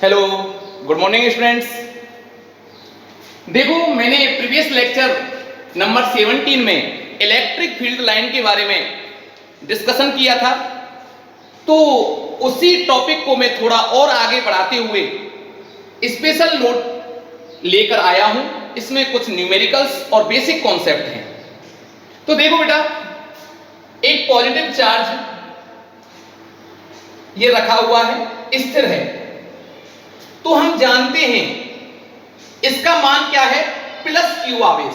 Hello, good morning students. देखो, मैंने previous lecture number 17 में इलेक्ट्रिक फील्ड लाइन के बारे में डिस्कशन किया था, तो उसी टॉपिक को मैं थोड़ा और आगे बढ़ाते हुए स्पेशल नोट लेकर आया हूं। इसमें कुछ न्यूमेरिकल्स और बेसिक कॉन्सेप्ट हैं। तो देखो बेटा, एक पॉजिटिव चार्ज ये रखा हुआ है, स्थिर है, तो हम जानते हैं इसका मान क्या है, प्लस क्यू आवेश,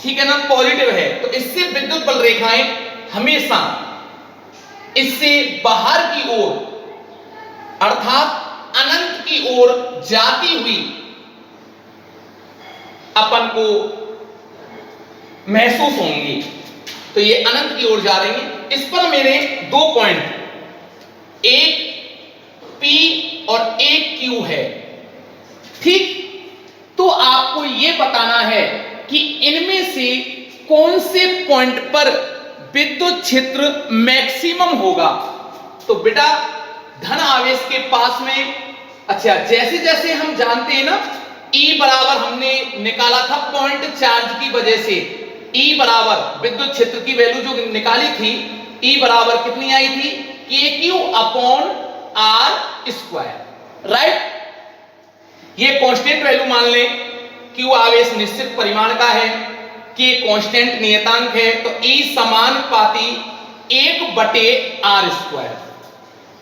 ठीक है ना, पॉजिटिव है। तो इससे विद्युत बल रेखाएं हमेशा इससे बाहर की ओर अर्थात अनंत की ओर जाती हुई अपन को महसूस होंगी। तो ये अनंत की ओर जा रही है। इस पर मेरे दो पॉइंट, एक P और एक Q है, ठीक। तो आपको यह बताना है कि इनमें से कौन से पॉइंट पर विद्युत क्षेत्र मैक्सिमम होगा। तो बेटा, धन आवेश के पास में, अच्छा, जैसे जैसे हम जानते हैं ना, E बराबर हमने निकाला था पॉइंट चार्ज की वजह से। E बराबर विद्युत क्षेत्र की वैल्यू जो निकाली थी, E बराबर कितनी आई थी, KQ upon R square, right. ये कांस्टेंट वैल्यू मान लें। Q आवेश निश्चित परिमाण का है, K कांस्टेंट नियतांक है, तो E समानुपाती 1/r स्क्वायर।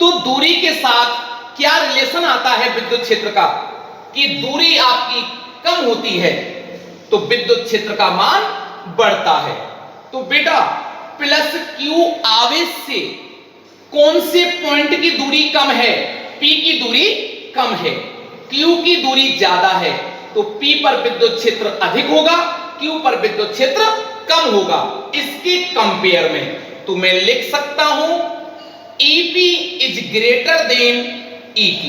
तो दूरी के साथ क्या रिलेशन आता है विद्युत क्षेत्र का, कि दूरी आपकी कम होती है तो विद्युत क्षेत्र का मान बढ़ता है। तो बेटा, प्लस Q आवेश से कौन से पॉइंट की दूरी कम है, P की दूरी कम है, Q की दूरी ज्यादा है, तो P पर विद्युत क्षेत्र अधिक होगा, Q पर विद्युत क्षेत्र कम होगा। इसके कंपेयर में तो मैं लिख सकता हूं EP is greater than EQ,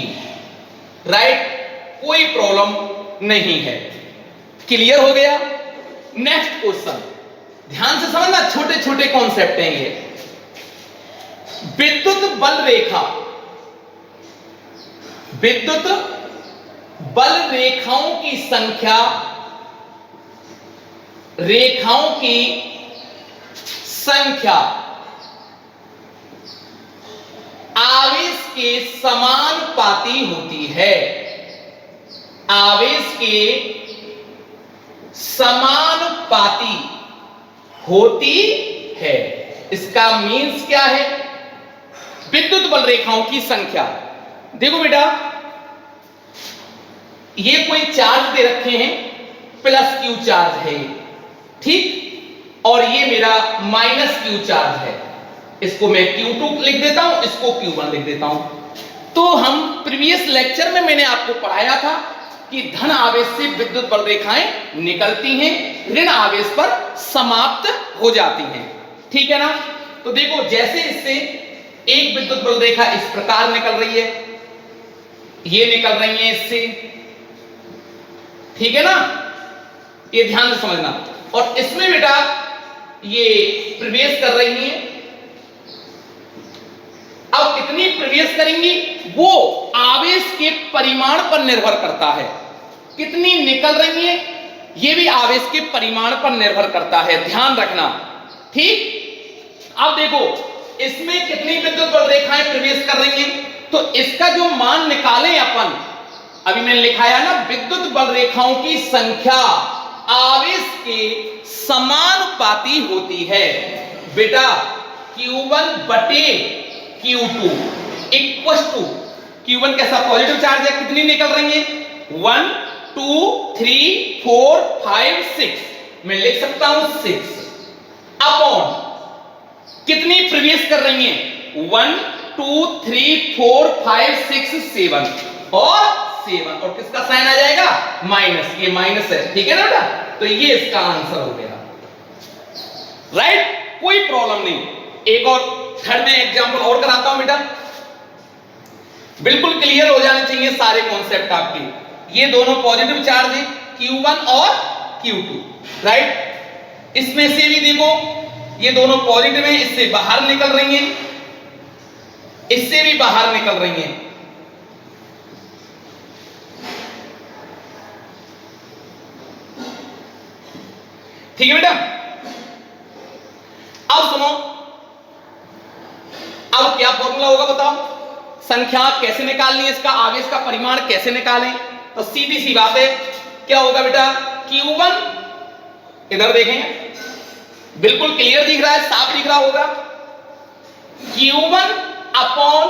right. कोई प्रॉब्लम नहीं है। क्लियर हो गया। नेक्स्ट क्वेश्चन ध्यान से समझना, छोटे छोटे कॉन्सेप्ट हैं ये। विद्युत बल रेखा, विद्युत बल रेखाओं की संख्या, रेखाओं की संख्या आवेश के समानुपाती होती है, आवेश के समानुपाती होती है। इसका मीन्स क्या है, विद्युत बल रेखाओं की संख्या। देखो बेटा, ये कोई चार्ज दे रखे हैं, प्लस Q चार्ज है, ठीक, और ये मेरा माइनस Q चार्ज है। इसको मैं Q2 लिख देता हूं, इसको Q1 लिख देता हूं। तो हम प्रीवियस लेक्चर में मैंने आपको पढ़ाया था कि धन आवेश से विद्युत बल रेखाएं निकलती हैं, ऋण आवेश पर समाप्त हो जाती हैं, ठीक है ना। तो देखो, जैसे इससे एक विद्युत बल रेखा इस प्रकार निकल रही है, ये निकल रही है इससे, ठीक है ना, ये ध्यान से समझना। और इसमें बेटा ये प्रवेश कर रही है। अब कितनी प्रवेश करेंगी वो आवेश के परिमाण पर निर्भर करता है, कितनी निकल रही है ये भी आवेश के परिमाण पर निर्भर करता है, ध्यान रखना, ठीक। अब देखो, इसमें कितनी विद्युत बल रेखाएं प्रवेश कर रही हैं, तो इसका जो मान निकालें अपन, अभी मैंने लिखाया ना, विद्युत बल रेखाओं की संख्या आवेश के समानुपाती होती है। बेटा, Q1 बटे Q2 इक्वल टू, Q1 कैसा पॉजिटिव चार्ज है, कितनी निकल रही है, 1 2 3 4 5 6, मैं लिख सकता हूं 6 अपॉन कितनी प्रवेश कर रही है, 1 2 3 4 5 6 7 और 7, और किसका साइन आ जाएगा, माइनस, ये माइनस है, ठीक है ना बेटा। तो ये इसका आंसर हो गया, राइट, कोई प्रॉब्लम नहीं। एक और थर्ड में एग्जांपल और कराता हूं बेटा, बिल्कुल क्लियर हो जाने चाहिए सारे कॉन्सेप्ट आपके। ये दोनों पॉजिटिव चार्ज है, Q1 और Q2, राइट। इसमें से भी देखो, ये दोनों पॉजिटिव हैं, इससे बाहर निकल रही हैं, इससे भी बाहर निकल रही हैं। ठीक है बेटा। अब सुनो, अब क्या फॉर्मूला होगा बताओ, संख्या कैसे निकालनी है, इसका आवेश का परिमाण कैसे निकालें। तो सीधी सी बात है, क्या होगा बेटा, Q1, इधर देखें बिल्कुल क्लियर दिख रहा है, साफ दिख रहा होगा, Q1 upon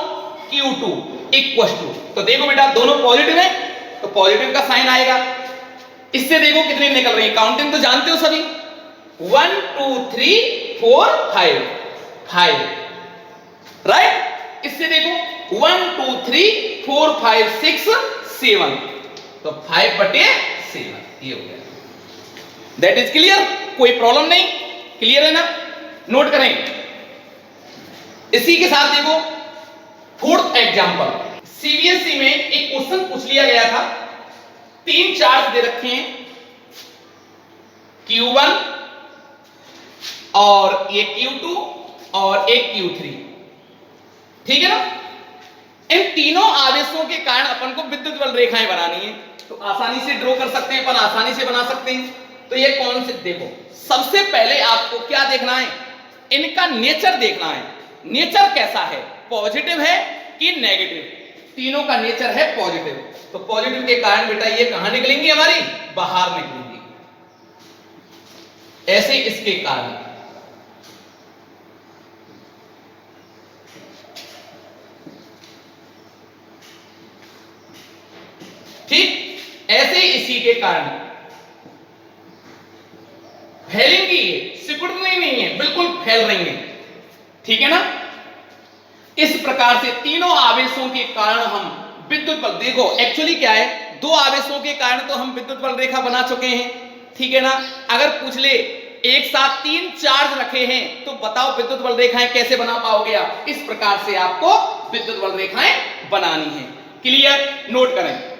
Q2 equal to, तो देखो बेटा दोनों पॉजिटिव है तो पॉजिटिव का साइन आएगा। इससे देखो कितने निकल रही है, काउंटिंग तो जानते हो सभी, 1 2 3 4 5 5, राइट। इससे देखो 1 2 3 4 5 6 7, तो 5/7 ये हो गया। दैट इज क्लियर, कोई प्रॉब्लम नहीं, क्लियर है ना। नोट करें, इसी के साथ देखो फोर्थ एग्जांपल, सीबीएसई में एक क्वेश्चन पूछ लिया गया था, 3 चार्ज दे रखे हैं, Q1 और ये Q2 और एक Q3, ठीक है ना। इन तीनों आवेशों के कारण अपन को विद्युत बल रेखाएं बनानी है, तो आसानी से ड्रॉ कर सकते हैं अपन, आसानी से बना सकते हैं। तो ये कौन से, देखो सबसे पहले आपको क्या देखना है, इनका नेचर देखना है, नेचर कैसा है, पॉजिटिव है कि नेगेटिव। तीनों का नेचर है पॉजिटिव, तो पॉजिटिव के कारण बेटा ये कहां निकलेंगी, हमारी बाहर निकलेंगी, ऐसे इसके कारण। ठीक, ऐसे इसी के कारण फैलेंगी, सिकुड़नी नहीं है, बिल्कुल फैल रही है, ठीक है ना। इस प्रकार से तीनों आवेशों के कारण हम विद्युत बल, देखो एक्चुअली क्या है, दो आवेशों के कारण तो हम विद्युत बल रेखा बना चुके हैं, ठीक है ना। अगर पूछ ले एक साथ 3 चार्ज रखे हैं तो बताओ विद्युत बल रेखाएं कैसे बना पाओगे आप, इस प्रकार से आपको विद्युत बल रेखाएं बनानी है। क्लियर, नोट करें।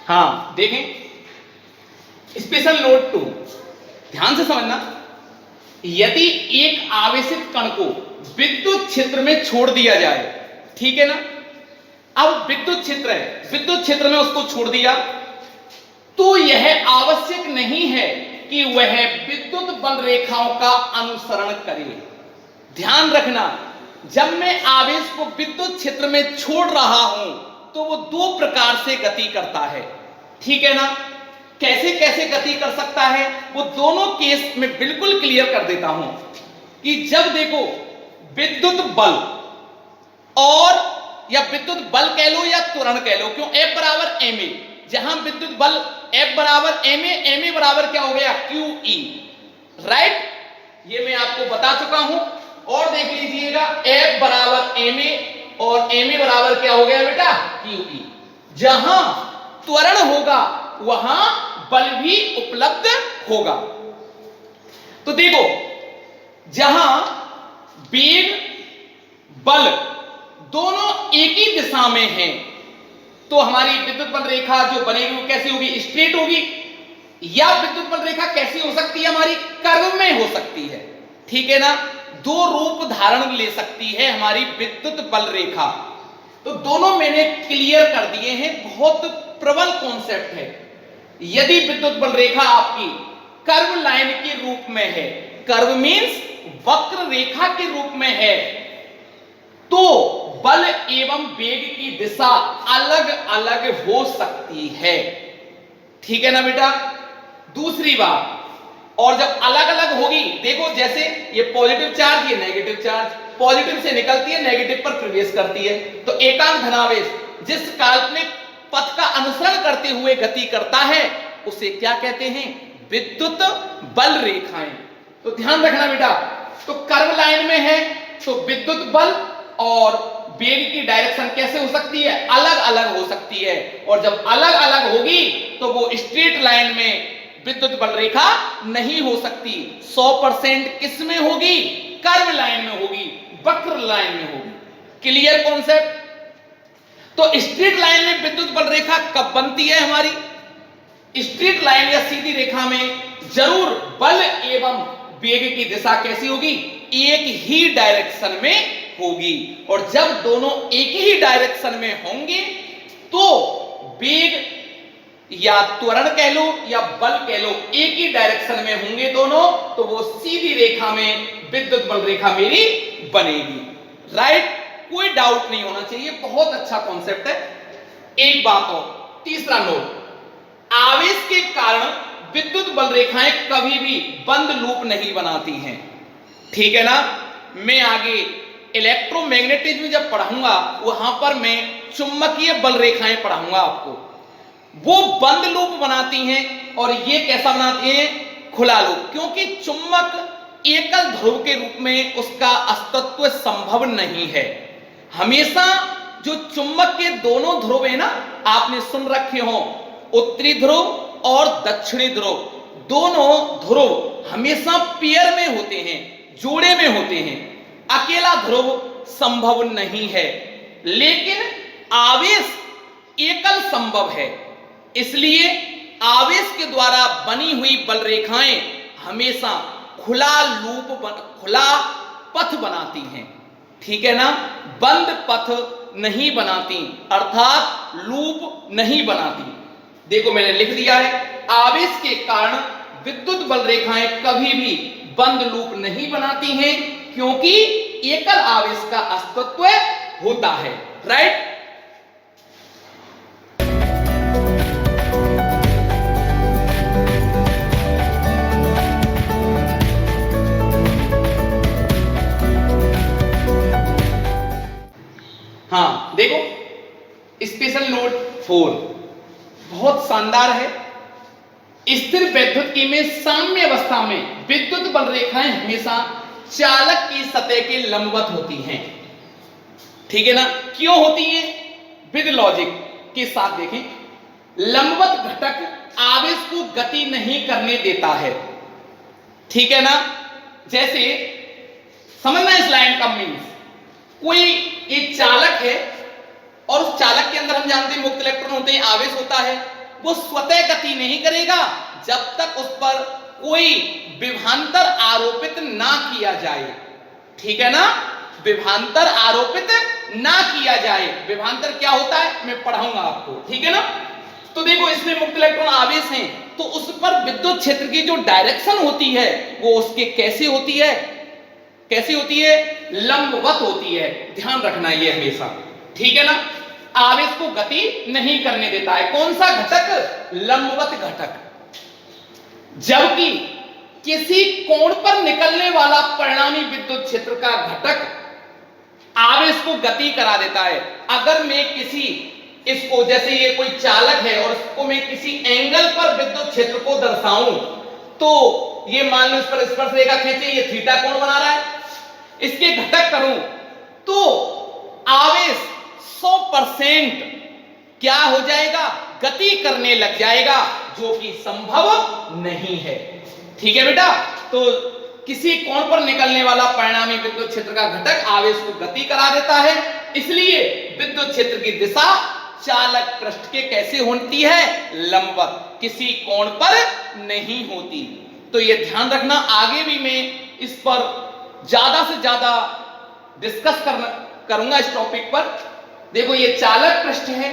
हाँ देखें, स्पेशल नोट 2, ध्यान से समझना, यदि एक आवेशित कण को विद्युत क्षेत्र में छोड़ दिया जाए, ठीक है ना, अब विद्युत क्षेत्र है, विद्युत क्षेत्र में उसको छोड़ दिया, तो यह आवश्यक नहीं है कि वह विद्युत बल रेखाओं का अनुसरण करे। ध्यान रखना, जब मैं आवेश को विद्युत क्षेत्र में छोड़ रहा हूं तो वो 2 प्रकार से गति करता है, ठीक है ना। कैसे कैसे गति कर सकता है, वो दोनों केस में बिल्कुल क्लियर कर देता हूं कि जब देखो विद्युत बल और, या विद्युत बल कह लो या त्वरण कह लो, क्यों, F बराबर ma, जहां विद्युत बल F बराबर ma बराबर क्या हो गया, QE, राइट। ये मैं आपको बता चुका हूं, और देख लीजिएगा F बराबर ma और ma बराबर क्या हो गया बेटा, QE। जहां त्वरण होगा वहां बल भी उपलब्ध होगा। तो देखो जहां वेग बल दोनों एक ही दिशा में हैं, तो हमारी विद्युत बल रेखा जो बनेगी वो कैसी होगी, स्ट्रेट होगी, या विद्युत बल रेखा कैसी हो सकती है, हमारी कर्व में हो सकती है, ठीक है ना। 2 रूप धारण ले सकती है हमारी विद्युत बल रेखा। तो दोनों मैंने क्लियर कर दिए हैं, बहुत प्रबल कॉन्सेप्ट है। यदि विद्युत बल रेखा आपकी कर्व लाइन के रूप में है, कर्व मींस वक्र रेखा के रूप में है, तो बल एवं वेग की दिशा अलग अलग हो सकती है, ठीक है ना बेटा। दूसरी बात, और जब अलग अलग होगी, देखो जैसे ये पॉजिटिव चार्ज, ये नेगेटिव चार्ज, पॉजिटिव से निकलती है, नेगेटिव पर प्रवेश करती है, तो एकांक धनावेश जिस काल्पनिक पथ का अनुसरण करते हुए गति करता है उसे क्या कहते हैं, विद्युत बल रेखाएं। तो ध्यान रखना बेटा, तो कर्व लाइन में है तो विद्युत बल और वेग की डायरेक्शन कैसे हो सकती है, अलग अलग हो सकती है, और जब अलग अलग होगी तो वो स्ट्रेट लाइन में विद्युत बल रेखा नहीं हो सकती। 100% किस में होगी, कर्व लाइन में होगी, वक्र लाइन में होगी। Clear concept. तो स्ट्रेट लाइन में विद्युत बल रेखा कब बनती है हमारी, स्ट्रेट लाइन या सीधी रेखा में जरूर बल एवं वेग की दिशा कैसी होगी, एक ही डायरेक्शन में होगी। और जब दोनों एक ही डायरेक्शन में होंगे तो वेग या त्वरण कह लो या बल कह लो, एक ही डायरेक्शन में होंगे दोनों, तो वो सीधी रेखा में विद्युत बल रेखा मेरी बनेगी। राइट, कोई डाउट नहीं होना चाहिए, बहुत अच्छा कॉन्सेप्ट है। एक बात और, तीसरा नोट, आवेश के कारण विद्युत बल रेखाएं कभी भी बंद लूप नहीं बनाती हैं, ठीक है ना। मैं आगे इलेक्ट्रोमैग्नेटिज्म जब पढ़ाऊंगा वहां पर मैं चुंबकीय बल रेखाएं पढ़ाऊंगा आपको, वो बंद लूप बनाती हैं। और ये कैसा बनाती हैं, खुला लूप, क्योंकि चुंबक एकल ध्रुव के रूप में उसका अस्तित्व संभव नहीं है। हमेशा जो चुंबक के दोनों ध्रुव है ना, आपने सुन रखे हो, उत्तरी ध्रुव और दक्षिणी ध्रुव, दोनों ध्रुव हमेशा पेयर में होते हैं, जोड़े में होते हैं, अकेला ध्रुव संभव नहीं है। लेकिन आवेश एकल संभव है, इसलिए आवेश के द्वारा बनी हुई बल रेखाएं हमेशा खुला पथ बनाती हैं, ठीक है ना, बंद पथ नहीं बनाती, अर्थात लूप नहीं बनाती। देखो मैंने लिख दिया है, आवेश के कारण विद्युत बल रेखाएं कभी भी बंद लूप नहीं बनाती हैं, क्योंकि एकल आवेश का अस्तित्व होता है। राइट, हाँ देखो, स्पेशल नोट 4 बहुत शानदार है। स्थिर वैद्युतिकी में साम्य अवस्था में विद्युत बल रेखाएं हमेशा चालक की सतह के लंबवत होती हैं, ठीक है ना। क्यों होती हैं, विद लॉजिक के साथ देखें। लंबवत घटक आवेश को गति नहीं करने देता है, ठीक है ना। जैसे समझना इस लाइन का मीन्स, कोई एक चालक है और उस चालक के अंदर हम जानते हैं मुक्त इलेक्ट्रॉन होते हैं, आवेश होता है, वो स्वतः गति नहीं करेगा जब तक उस पर कोई विभवांतर आरोपित ना किया जाए, ठीक है ना। विभवांतर आरोपित ना किया जाए, विभवांतर क्या होता है मैं पढ़ाऊंगा आपको, ठीक है ना। तो देखो इसमें मुक्त इलेक्ट्रॉन आवेश हैं, तो उस पर विद्युत क्षेत्र की जो डायरेक्शन होती है वो उसके कैसे होती है, कैसी होती है, लंबवत होती है। ध्यान रखना ये हमेशा, ठीक है ना। आवेश को गति नहीं करने देता है, कौन सा घटक, लंबवत घटक। जबकि किसी कोण पर निकलने वाला परिणामी विद्युत क्षेत्र का घटक आवेश को गति करा देता है। अगर मैं किसी इसको, जैसे ये कोई चालक है और इसको मैं किसी एंगल पर विद्युत क्षेत्र को दर्शाऊं, तो ये मान लो इस पर स्पर्श रेखा खींचे, ये थीटा कोण बना रहा है, इसके घटक करूं तो आवेश 100% क्या हो जाएगा, गति करने लग जाएगा, जो कि संभव नहीं है, ठीक है बेटा। तो किसी कोण पर निकलने वाला परिणामी विद्युत क्षेत्र का घटक आवेश को गति करा देता है, इसलिए विद्युत क्षेत्र की दिशा चालक पृष्ठ के कैसे होती है, लंबवत, किसी कोण पर नहीं होती। तो ये ध्यान रखना, आगे भी मैं इस पर ज्यादा से ज्यादा डिस्कस करूंगा इस टॉपिक पर। देखो ये चालक पृष्ठ है,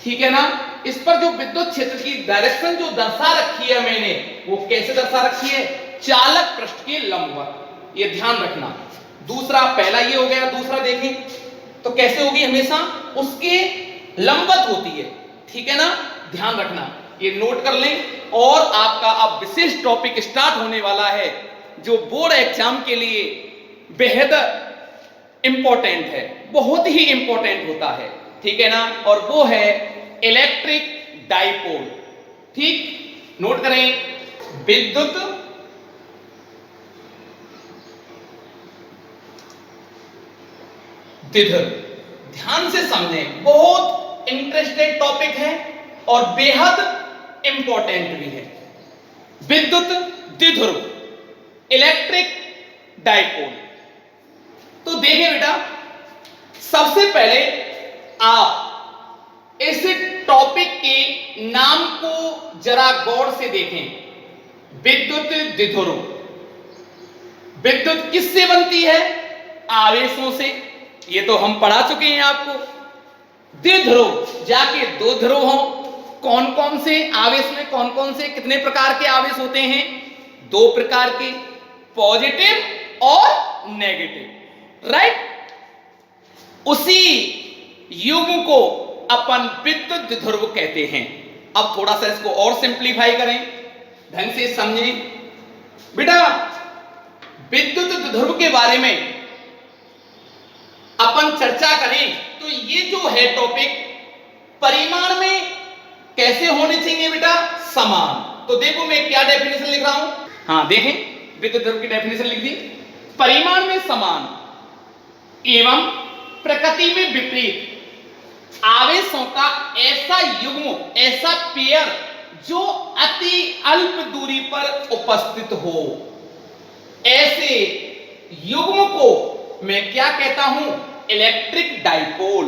ठीक है ना, इस पर जो विद्युत क्षेत्र की डायरेक्शन जो दर्शा रखी है मैंने, वो कैसे दर्शा रखी है, चालक पृष्ठ के लंबवत, ये ध्यान रखना। दूसरा, पहला ये हो गया, दूसरा देखें तो कैसे होगी, हमेशा उसके लंबवत होती है, ठीक है ना, ध्यान रखना, ये नोट कर लें। और आपका अब विशेष टॉपिक स्टार्ट होने वाला है जो बोर्ड एग्जाम के लिए बेहद इंपॉर्टेंट है, बहुत ही इंपॉर्टेंट होता है, ठीक है ना, और वो है इलेक्ट्रिक डाइपोल। ठीक, नोट करें, विद्युत द्विध्रुव, ध्यान से समझें, बहुत इंटरेस्टेड टॉपिक है और बेहद इंपॉर्टेंट भी है। विद्युत द्विध्रुव, इलेक्ट्रिक डाइपोल। तो देखें बेटा, सबसे पहले आप इस टॉपिक के नाम को जरा गौर से देखें, विद्युत द्विध्रुव। विद्युत किससे बनती है? आवेशों से। ये तो हम पढ़ा चुके हैं आपको। द्विध्रुव, जाके दो ध्रुव हो। कौन कौन से आवेश में कौन कौन से कितने प्रकार के आवेश होते हैं? दो प्रकार के, पॉजिटिव और नेगेटिव, राइट। उसी युग्म को अपन विद्युत द्विध्रुव कहते हैं। अब थोड़ा सा इसको और सिंप्लीफाई करें, ढंग से समझें। बेटा विद्युत द्विध्रुव के बारे में अपन चर्चा करें तो ये जो है टॉपिक परिमाण में कैसे होने चाहिए बेटा? समान। तो देखो मैं क्या डेफिनेशन लिख रहा हूं, हाँ देखें, विद्युत द्विध्रुव की डेफिनेशन लिख दी। परिमाण में समान एवं प्रकृति में विपरीत आवेशों का ऐसा युग्म, ऐसा पेयर जो अति अल्प दूरी पर उपस्थित हो, ऐसे युग्म को मैं क्या कहता हूं? Electric dipole.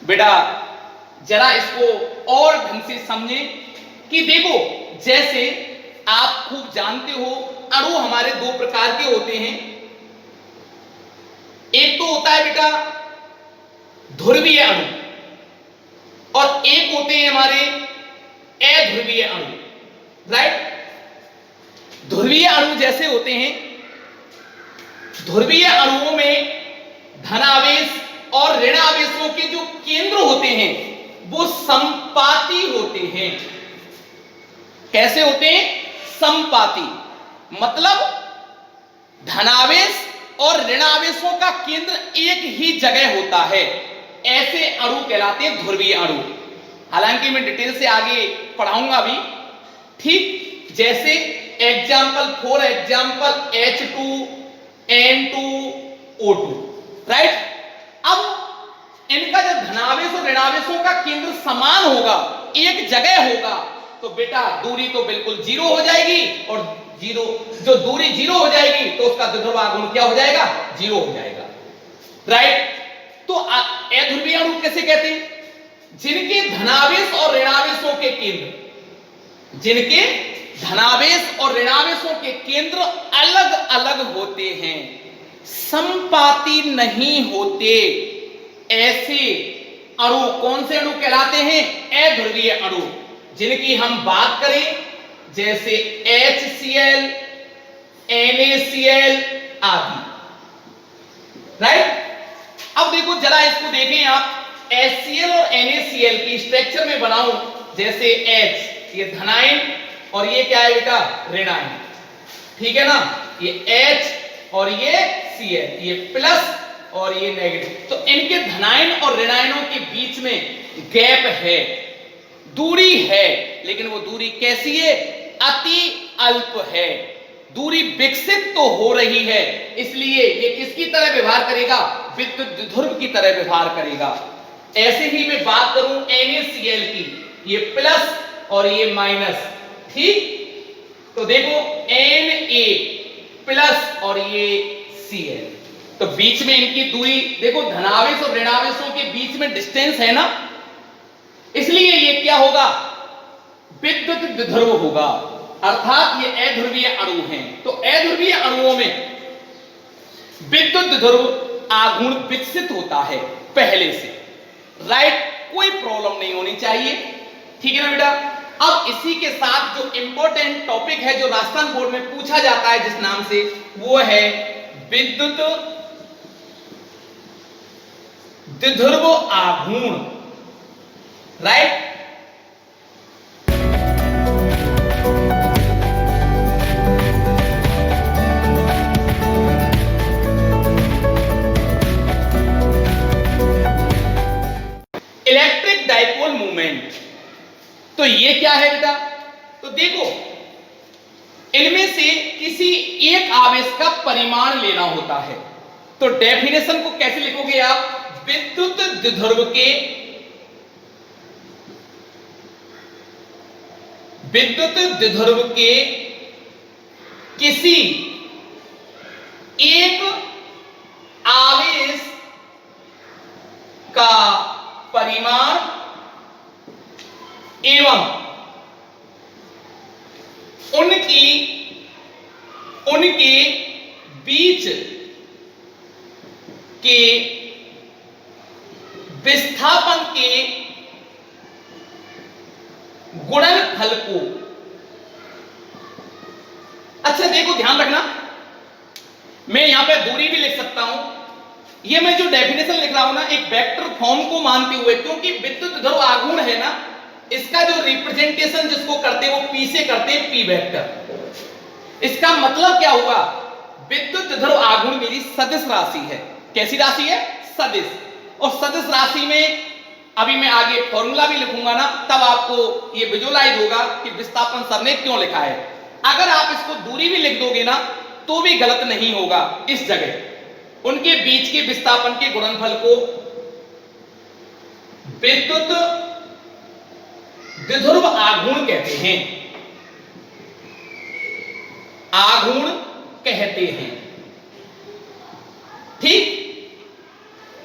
बेटा जरा इसको और ढंग से समझें कि देखो, जैसे आप खूब जानते हो अणु हमारे दो प्रकार के होते हैं। एक तो होता है बेटा ध्रुवीय अणु और एक होते हैं हमारे अध्रुवीय अणु, राइट। ध्रुवीय अणु जैसे होते हैं, ध्रुवीय अणुओं में धनावेश और ऋणावेशों के जो केंद्र होते हैं वो संपाती होते हैं। कैसे होते हैं? संपाती, मतलब धनावेश और ऋणावेशों का केंद्र एक ही जगह होता है। ऐसे अणु कहलाते हैं ध्रुवीय अणु। हालांकि मैं डिटेल से आगे पढ़ाऊंगा भी, ठीक। जैसे example for example H2N2O2, right. अब इनका जब धनावेश और ऋणावेशों का केंद्र समान होगा, एक जगह होगा, तो बेटा दूरी तो बिल्कुल जीरो हो जाएगी, और जीरो जो दूरी जीरो हो जाएगी तो उसका द्विध्रुव आघूर्ण क्या हो जाएगा? जीरो हो जाएगा, राइट। तो अध्रुवीय अणु कैसे कहते हैं? जिनके धनावेश और ऋणावेशों के केंद्र, जिनके धनावेश और ऋणावेशों के केंद्र अलग अलग होते हैं, संपाती नहीं होते, ऐसे अणु कौन से अणु कहलाते हैं? अध्रुवीय अणु। जिनकी हम बात करें जैसे HCl, NaCl आदि, राइट। अब देखो जरा इसको देखें आप, HCl और NaCl की स्ट्रक्चर में बनाऊं, जैसे H ये धनायन और ये क्या है बेटा? ऋणायन, ठीक है ना। ये H और ये Cl, ये प्लस और ये नेगेटिव। तो इनके धनायन और ऋणायनों के बीच में गैप है, दूरी है, लेकिन वो दूरी कैसी है? अति अल्प है। दूरी विकसित तो हो रही है, इसलिए ये किसकी तरह व्यवहार करेगा? विद्युत द्विध्रुव की तरह व्यवहार करेगा। ऐसे ही मैं बात करूं NaCl की, ये प्लस और ये माइनस, ठीक। तो देखो Na प्लस और ये Cl, तो बीच में इनकी दूरी देखो, धनावेश और ऋणावेशों के बीच में डिस्टेंस है ना, इसलिए ये क्या होगा? विद्युत द्विध्रुव होगा, अर्थात ये अध्रुवीय अणु हैं। तो अध्रुवीय अणुओं में विद्युत द्विध्रुव आघूर्ण विकसित होता है पहले से, राइट। कोई प्रॉब्लम नहीं होनी चाहिए, ठीक है ना बेटा। अब इसी के साथ जो इंपॉर्टेंट टॉपिक है जो राजस्थान बोर्ड में पूछा जाता है जिस नाम से, वो है विद्युत द्विध्रुव आघूर्ण, राइट। इलेक्ट्रिक डाइपोल मूवमेंट, तो ये क्या है बेटा? तो देखो इनमें से किसी एक आवेश का परिमाण लेना होता है, तो डेफिनेशन को कैसे लिखोगे आप? विद्युत द्विध्रुव के किसी एक आवेश का परिमाण एवं उनकी बीच के विस्थापन के गुणनफल को, अच्छा देखो ध्यान रखना, मैं यहां पे दूरी भी लिख सकता हूं। ये मैं जो डेफिनेशन लिख रहा हूं ना, एक वेक्टर फॉर्म को मानते हुए, क्योंकि विद्युत ध्रुव आघूर्ण है ना, इसका जो रिप्रेजेंटेशन जिसको करते हैं वो पी से करते हैं, पी वेक्टर। इसका मतलब क्या हुआ, विद्युत ध्रुव आघूर्ण मेरी सदिश राशि है। कैसी राशि है, सदिश। और सदिश राशि में अभी मैं आगे फॉर्मूला भी लिखूंगा ना, तब आपको ये विजुअलाइज होगा कि विस्थापन सर ने क्यों लिखा है। अगर आप इसको दूरी भी लिख दोगे ना तो भी गलत नहीं होगा। इस जगह उनके बीच के विस्थापन के गुणनफल को विद्युत द्विध्रुव आघूर्ण कहते हैं, आघूर्ण कहते हैं। ठीक,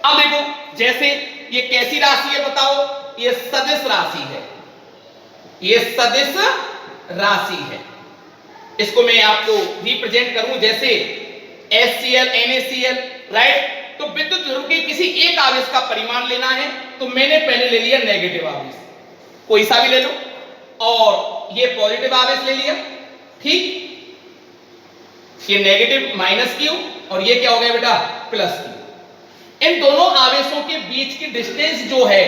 अब देखो जैसे ये कैसी राशि है बताओ, ये सदिश राशि है, ये सदिश राशि है। इसको मैं आपको रिप्रेजेंट करूं जैसे HCl NaCl, राइट। तो विद्युत ध्रुव के किसी एक आवेश का परिमाण लेना है, तो मैंने पहले ले लिया नेगेटिव आवेश, कोई सा भी ले लो, और ये पॉजिटिव आवेश ले लिया। ठीक, ये नेगेटिव माइनस क्यू और ये क्या हो गया बेटा, प्लस क्यू। इन दोनों आवेशों के बीच की डिस्टेंस जो है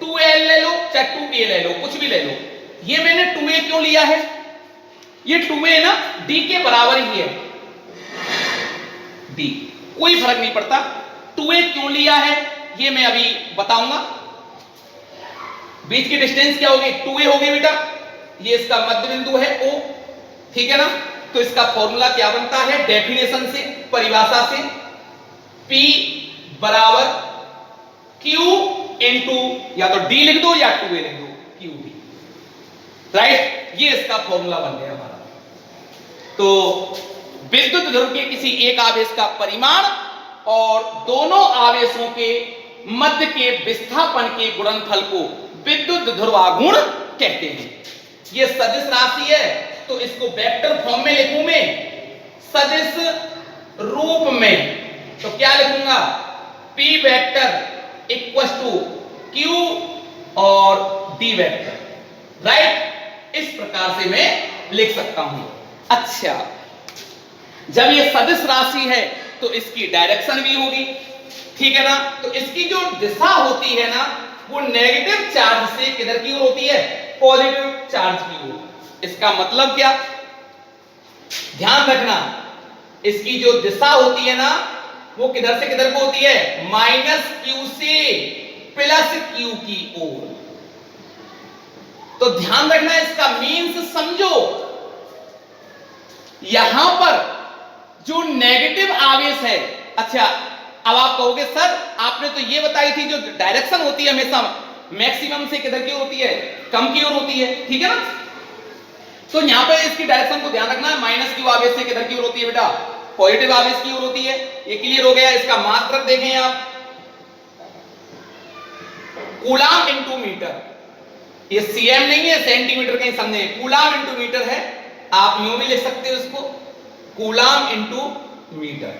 2L ले लो चाहे 2A ले लो, कुछ भी ले लो। ये मैंने 2A क्यों लिया है, ये 2A ना D के बराबर ही है, D, कोई फर्क नहीं पड़ता। 2A क्यों लिया है ये मैं अभी बताऊंगा। बीच की डिस्टेंस क्या होगी, 2A होगी बेटा, ये इसका मध्य बिंदु है O, ठीक है ना। तो इसका फॉर्मूला क्या बनता है, डेफिनेशन से, परिभाषा से, P बराबर Q इंटू, या तो D लिख दो या 2A लिख दो, QD, राइट। ये इसका फॉर्मूला बन गया हमारा। तो विद्युत ध्रुव के किसी एक आवेश का परिमाण और दोनों आवेशों के मध्य के विस्थापन के गुणनफल को विद्युत ध्रुव आघूर्ण कहते हैं। ये सदिश राशि है, तो इसको वेक्टर फॉर्म में लिखूं मैं, सदिश रूप में, तो क्या लिखूंगा, P vector equals to Q और D वेक्टर, राइट। इस प्रकार से मैं लिख सकता हूं। अच्छा, जब ये सदिश राशि है तो इसकी डायरेक्शन भी होगी, ठीक है ना। तो इसकी जो दिशा होती है ना, वो नेगेटिव चार्ज से किधर की ओर होती है, पॉजिटिव चार्ज की ओर। इसका मतलब क्या, ध्यान रखना, इसकी जो दिशा होती है ना, वो किधर से किधर को होती है, -Q से +Q की ओर। तो ध्यान रखना, इसका मीन्स समझो। यहां पर जो नेगेटिव आवेश है, अच्छा अब आप कहोगे सर आपने तो ये बताई थी जो डायरेक्शन होती है हमेशा मैक्सिमम से किधर की होती है, कम की ओर होती है, ठीक है ना। तो यहां पे इसकी डायरेक्शन को ध्यान रखना है, -Q आवेश से किधर की ओर होती है बेटा, पॉजिटिव आवेश की ओर होती है। ये क्लियर हो गया। इसका मात्रक देखें आप, कूलाम इंटू मीटर, ये cm नहीं है, सेंटीमीटर कहीं समझे, कूलाम इंटू मीटर है। आप यूं भी लिख सकते हो इसको, कूलाम इंटू मीटर।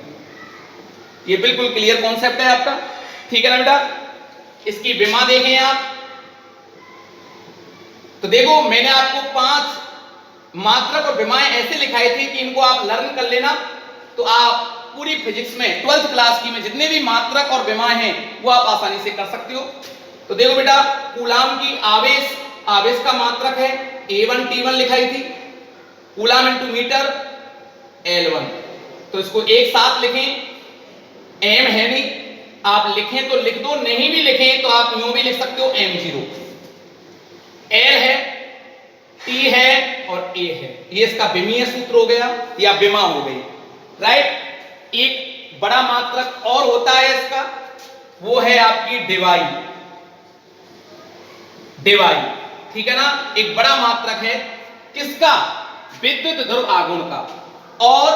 ये बिल्कुल क्लियर कॉन्सेप्ट है आपका, ठीक है ना बेटा। इसकी विमा देखें आप, तो देखो मैंने आपको 5 मात्रक और विमाएं ऐसे लिखाई थी कि इनको आप लर्न कर लेना, तो आप पूरी फिजिक्स में 12th क्लास की में जितने भी मात्रक और विमाएं हैं वो आप आसानी से कर सकते हो। तो देखो बेटा, कूलाम की आवेश का मात्रक है A1 T1 लिखाई थी, कूलाम इंटू मीटर L1। तो इसको एक साथ लिखें, M है नहीं, आप लिखें तो लिख दो, नहीं भी लिखें तो आप यूं भी लिख सकते हो M0। L है, T है और A है, ये इसका विमीय सूत्र हो गया या विमा हो गई, राइट। एक बड़ा मात्रक और होता है इसका, वो है आपकी डिवाई, ठीक है ना। एक बड़ा मात्रक है किसका, विद्युत ध्रुव आघूर्ण का, और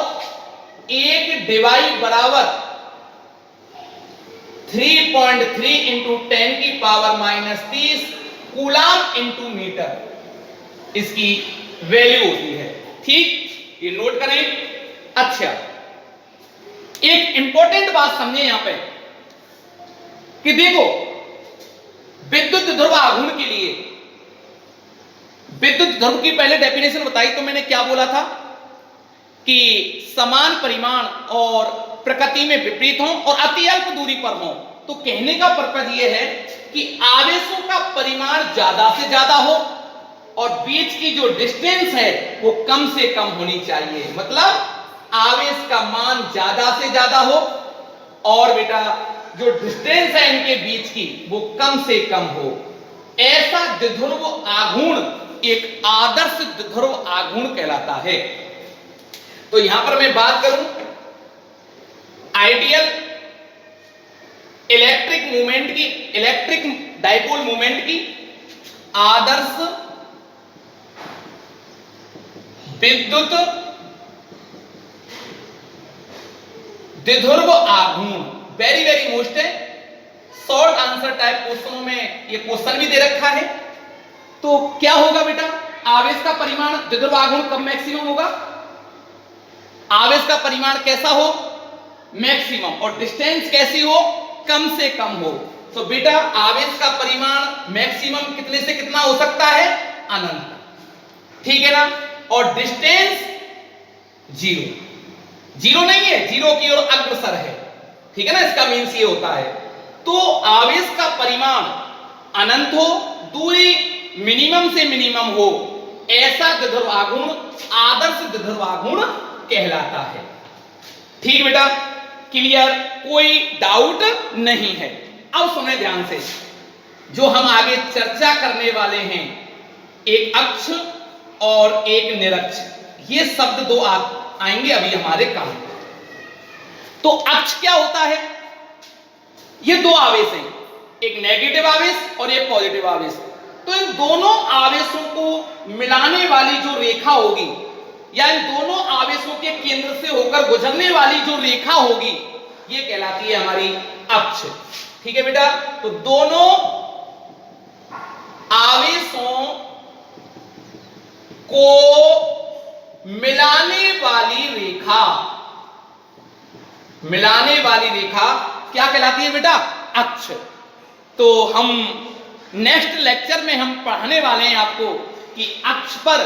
एक डिवाई बराबर 3.3 इंटू 10 की पावर -30 कूलाम इंटू मीटर इसकी वैल्यू होती है, ठीक, ये नोट करें। अच्छा, एक इंपॉर्टेंट बात समझे यहां पे कि देखो, विद्युत ध्रुव आघूर्ण के लिए विद्युत ध्रुव की पहले डेफिनेशन बताई तो मैंने क्या बोला था कि समान परिमाण और प्रकृति में विपरीत हो और अति अल्प दूरी पर हो। तो कहने का पर्पज यह है कि आवेशों का परिमाण ज्यादा से ज्यादा हो और बीच की जो डिस्टेंस है वो कम से कम होनी चाहिए। मतलब आवेश का मान ज्यादा से ज्यादा हो और बेटा जो डिस्टेंस है इनके बीच की वो कम से कम हो। ऐसा द्विध्रुव आघूर्ण एक आदर्श द्विध्रुव आघूर्ण कहलाता है। तो यहां पर मैं बात करूं आइडियल इलेक्ट्रिक मूवमेंट की, इलेक्ट्रिक डाइपोल मूवमेंट की, आदर्श विद्युत द्विध्रुव आघूर्ण, वेरी वेरी मोस्ट है, शॉर्ट आंसर टाइप क्वेश्चनों में ये क्वेश्चन भी दे रखा है। तो क्या होगा बेटा, आवेश का परिमाण द्विध्रुव आघूर्ण कब मैक्सिमम होगा, आवेश का परिमाण कैसा हो, मैक्सिमम, और डिस्टेंस कैसी हो, कम से कम हो। तो बेटा आवेश का परिमाण मैक्सिमम कितने से कितना हो सकता है, अनंत, ठीक है ना, और डिस्टेंस जीरो, जीरो नहीं है, जीरो की ओर अग्रसर है, ठीक है ना, इसका मीन्स ये होता है। तो आवेश का परिमाण अनंत हो, दूरी मिनिमम से मिनिमम हो, ऐसा द्विध्रुव आघूर्ण आदर्श द्विध्रुव आघूर्ण कहलाता है। ठीक बेटा, क्लियर, कोई डाउट नहीं है। अब सुने ध्यान से, जो हम आगे चर्चा करने वाले हैं, एक अक्ष और एक निरक्ष, ये शब्द दो आएंगे अभी हमारे काम में। तो अक्ष क्या होता है, ये दो आवेश हैं, एक नेगेटिव आवेश और एक पॉजिटिव आवेश। तो इन दोनों आवेशों को मिलाने वाली जो रेखा होगी या इन दोनों आवेशों के केंद्र से होकर गुजरने वाली जो रेखा होगी ये कहलाती है हमारी अक्ष। ठीक है बेटा, तो दोनों आवेशों को मिलाने वाली रेखा क्या कहलाती है बेटा, अक्ष। तो हम नेक्स्ट लेक्चर में हम पढ़ाने वाले हैं आपको कि अक्ष पर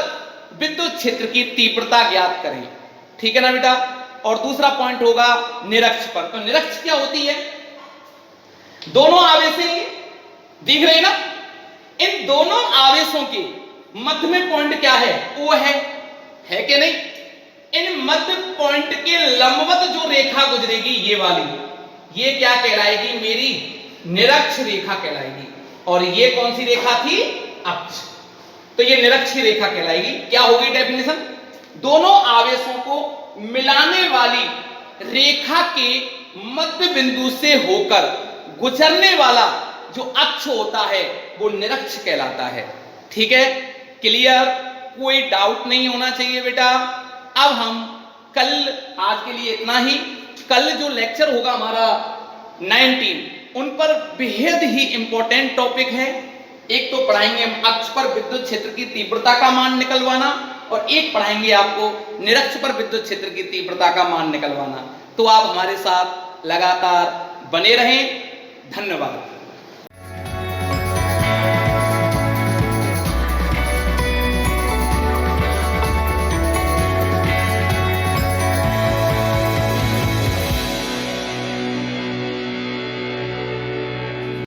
विद्युत क्षेत्र की तीव्रता ज्ञात करें, ठीक है ना बेटा। और दूसरा पॉइंट होगा निरक्ष पर। तो निरक्ष क्या होती है, दोनों आवेश दिख रहे ना, इन दोनों आवेशों के मध्य में पॉइंट क्या है, ओ है कि नहीं, इन मध्य पॉइंट के लंबवत जो रेखा गुजरेगी ये वाली, ये क्या कहलाएगी, मेरी निरक्ष रेखा कहलाएगी। और ये कौन सी रेखा थी, अक्ष, तो ये निरक्ष रेखा कहलाएगी। क्या होगी डेफिनेशन, दोनों आवेशों को मिलाने वाली रेखा के मध्य बिंदु से होकर गुजरने वाला जो अक्ष होता है वो निरक्ष कहलाता है। ठीक है, क्लियर, कोई डाउट नहीं होना चाहिए बेटा। अब हम कल, आज के लिए इतना ही, कल जो लेक्चर होगा हमारा 19, उन पर बेहद ही इंपॉर्टेंट टॉपिक है। एक तो पढ़ाएंगे हम अक्ष पर विद्युत क्षेत्र की तीव्रता का मान निकलवाना, और एक पढ़ाएंगे आपको निरक्ष पर विद्युत क्षेत्र की तीव्रता का मान निकलवाना। तो आप हमारे साथ लगातार बने रहें। धन्यवाद।